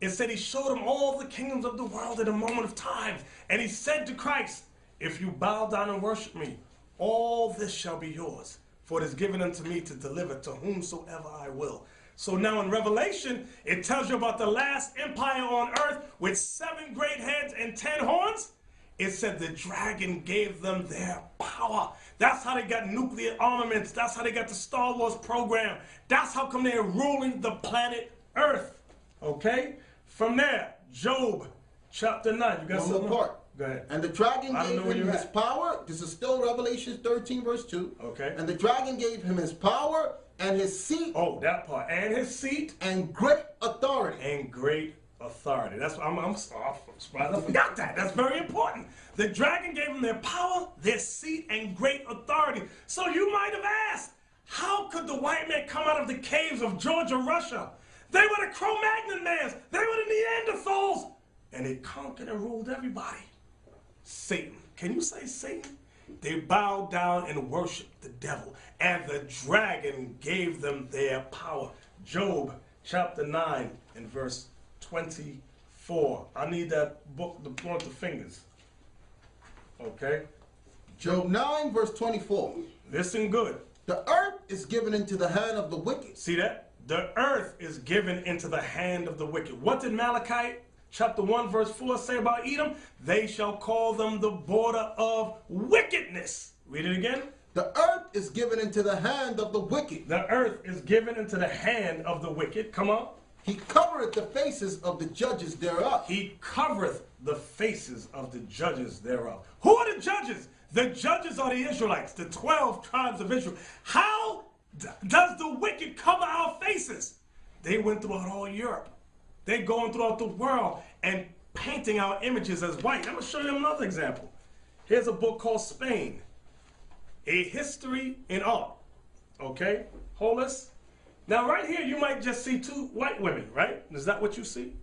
It said he showed him all the kingdoms of the world in a moment of time. And he said to Christ, if you bow down and worship me, all this shall be yours. For it is given unto me to deliver to whomsoever I will. So now in Revelation, it tells you about the last empire on earth with 7 great heads and 10 horns. It said the dragon gave them their power. That's how they got nuclear armaments. That's how they got the Star Wars program. That's how come they're ruling the planet Earth. Okay? From there, Job chapter 9. You got One something? more part. Go ahead. And the dragon I don't gave know where him you're his at. power. This is still Revelation 13, verse 2. Okay. And the dragon gave him his power and his seat Oh, that part. And his seat. and great authority. And great authority. That's what I'm surprised I forgot that. That's very important. The dragon gave them their power, their seat, and great authority. So you might have asked, how could the white man come out of the caves of Georgia, Russia? They were the Cro-Magnon mans. They were the Neanderthals. And they conquered and ruled everybody. Satan. Can you say Satan? They bowed down and worshiped the devil. And the dragon gave them their power. Job chapter 9 and verse 24. I need that book to point the fingers. Okay? Job 9, verse 24. Listen good. The earth is given into the hand of the wicked. See that? The earth is given into the hand of the wicked. What did Malachi chapter 1 verse 4 say about Edom? They shall call them the border of wickedness. Read it again. The earth is given into the hand of the wicked. The earth is given into the hand of the wicked. Come on. He covereth the faces of the judges thereof. He covereth the faces of the judges thereof. Who are the judges? The judges are the Israelites, the 12 tribes of Israel. How does the wicked cover our faces? They went throughout all Europe. They're going throughout the world and painting our images as white. I'm going to show you another example. Here's a book called Spain, A History in Art. Okay? Hold this. Now right here, you might just see 2 white women, right? Is that what you see?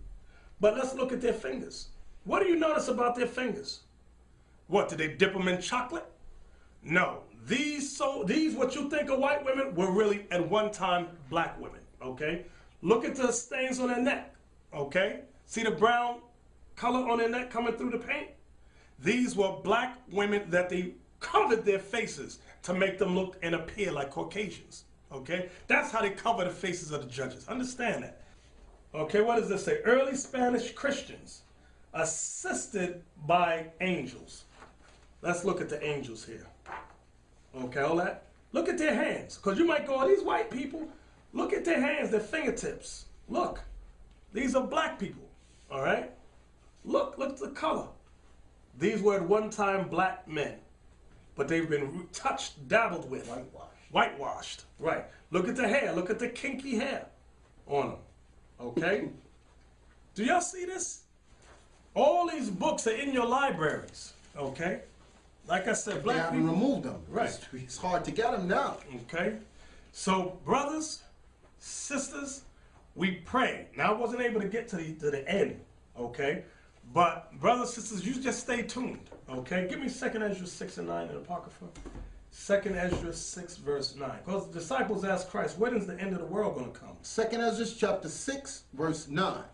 But let's look at their fingers. What do you notice about their fingers? What, did they dip them in chocolate? No. These what you think are white women were really at one time black women, okay? Look at the stains on their neck, okay? See the brown color on their neck coming through the paint? These were black women that they covered their faces to make them look and appear like Caucasians, okay? That's how they cover the faces of the judges. Understand that. Okay, what does this say? Early Spanish Christians assisted by angels. Let's look at the angels here. Okay, all that? Look at their hands. Because you might go, oh, these white people, look at their hands, their fingertips. Look. These are black people. All right? Look at the color. These were at one time black men. But they've been touched, dabbled with. Whitewashed. Right. Look at the hair. Look at the kinky hair on them. Okay? Do y'all see this? All these books are in your libraries. Okay? Like I said, black people. They haven't removed them. Right. It's hard to get them now. Okay? So, brothers, sisters, we pray. Now, I wasn't able to get to the end. Okay? But, brothers, sisters, you just stay tuned. Okay? Give me 2nd Ezra 6 and 9 in the Apocrypha. 2nd Ezra 6 verse 9. Because the disciples asked Christ, when is the end of the world going to come? 2nd Ezra chapter 6 verse 9.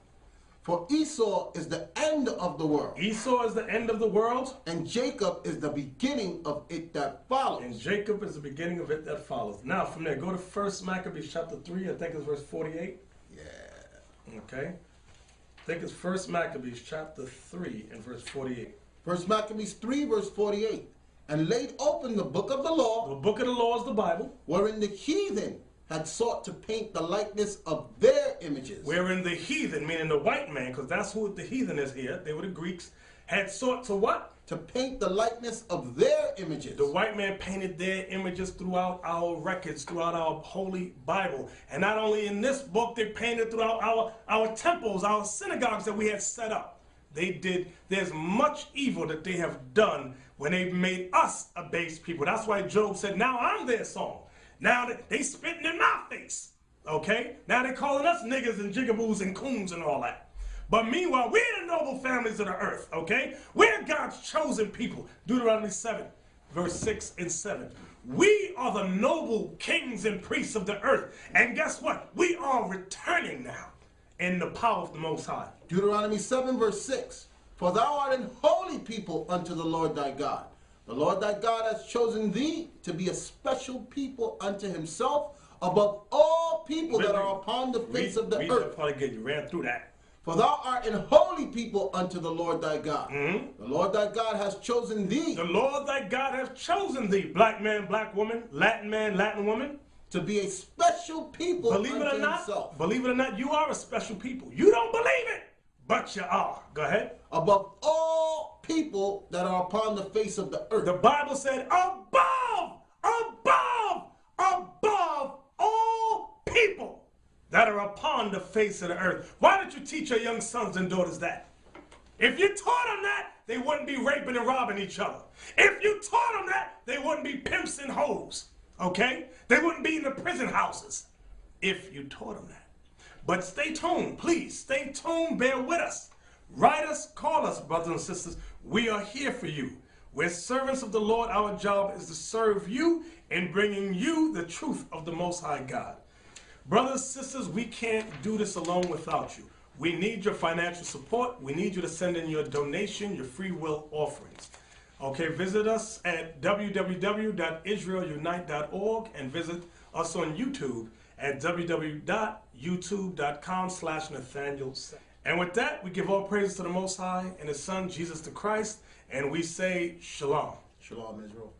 For Esau is the end of the world. Esau is the end of the world. And Jacob is the beginning of it that follows. And Jacob is the beginning of it that follows. Now from there, go to 1 Maccabees chapter 3. I think it's verse 48. Yeah. Okay. I think it's 1 Maccabees chapter 3 and verse 48. 1 Maccabees 3 verse 48. And laid open the book of the law. The book of the law is the Bible. Wherein the heathen had sought to paint the likeness of their images. Wherein the heathen, meaning the white man, because that's who the heathen is here, they were the Greeks, had sought to what? To paint the likeness of their images. The white man painted their images throughout our records, throughout our holy Bible. And not only in this book, they painted throughout our temples, our synagogues that we had set up. They did, there's much evil that they have done when they made us a base people. That's why Job said, now I'm their song. Now they spitting in my face, okay? Now they're calling us niggas and jigaboos and coons and all that. But meanwhile, we're the noble families of the earth, okay? We're God's chosen people. Deuteronomy 7, verse 6 and 7. We are the noble kings and priests of the earth. And guess what? We are returning now in the power of the Most High. Deuteronomy 7, verse 6. For thou art an holy people unto the Lord thy God. The Lord thy God has chosen thee to be a special people unto himself above all people that are upon the face of the earth. That part again. You ran through that. For thou art an holy people unto the Lord thy God. The Lord thy God has chosen thee. The Lord thy God has chosen thee, black man, black woman, Latin man, Latin woman, to be a special people unto himself. Believe it or not, you are a special people. You don't believe it, but you are. Go ahead. Above all people that are upon the face of the earth. The Bible said above all people that are upon the face of the earth. Why don't you teach your young sons and daughters that? If you taught them that, they wouldn't be raping and robbing each other. If you taught them that, they wouldn't be pimps and hoes. Okay? They wouldn't be in the prison houses. If you taught them that. But stay tuned, please. Stay tuned. Bear with us. Write us, call us, brothers and sisters. We are here for you. We're servants of the Lord. Our job is to serve you in bringing you the truth of the Most High God. Brothers, sisters, we can't do this alone without you. We need your financial support. We need you to send in your donation, your free will offerings. Okay, visit us at www.israelunite.org and visit us on YouTube at www.youtube.com/Nathaniel. And with that, we give all praises to the Most High and His Son, Jesus the Christ, and we say Shalom. Shalom, Israel.